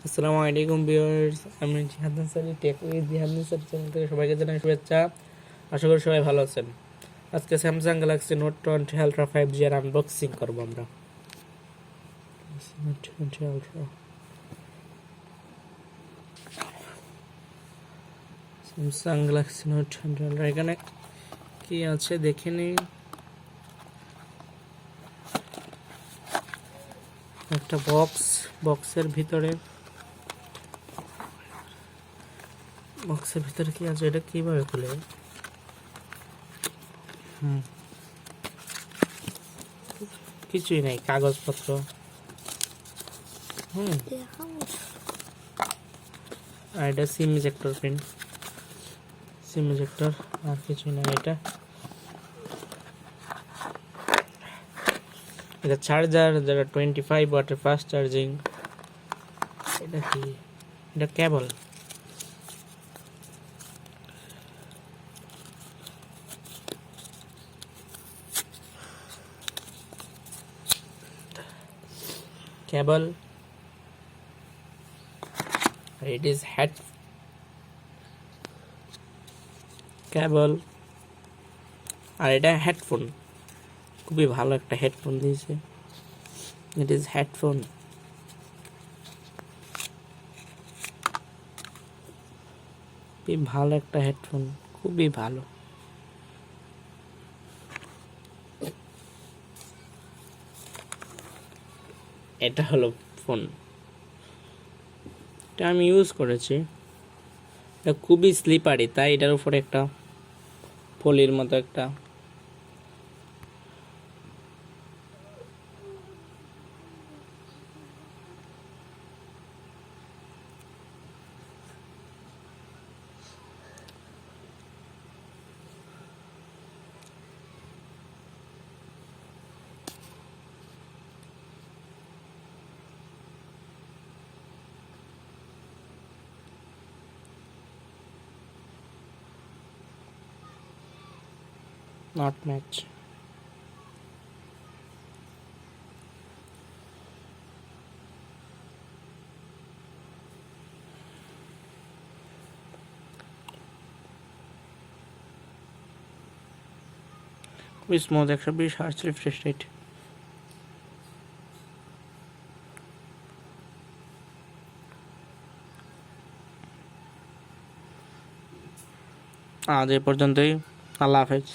আসসালামু আলাইকুম ভিউয়ার্স, আমি জিহাদ আনসারী টেক উইথ জিহাদ আনসারী চ্যানেল থেকে সবাইকে জানাই শুভেচ্ছা। আশা করি সবাই ভালো আছেন। আজকে Samsung Galaxy note 20 ultra 5G এর আনবক্সিং করব আমরা। Note 20 ultra, Samsung Galaxy note 20 ultra. এখানে কি আছে দেখে নিই। একটা বক্সের ভিতরে কি আছে, এটা কিভাবে খুলে? কিছুই নাই, কাগজপত্র। আর এটা সিম ইজেক্টর পিন, আর কিছুই নাই। এটা চার্জার, যেটা 25 ওয়াটের ফাস্ট চার্জিং। এটা কি? এটা কেবল। It is কেবল। আর এটা হেডফোন, খুবই ভালো একটা হেডফোন দিয়েছে। It is headphone. খুবই ভালো একটা হেডফোন, খুবই ভালো। এটা হলো ফোন, এটা আমি ইউজ করেছি। এটা খুবই স্লিপারি, তাই এটার উপরে একটা পলির মতো একটা নট ম্যাচ। খুবই স্মুথ, 120 হার্জ রিফ্রেশ রেট। আজ এ পর্যন্তই। আল্লাহ হাফেজ।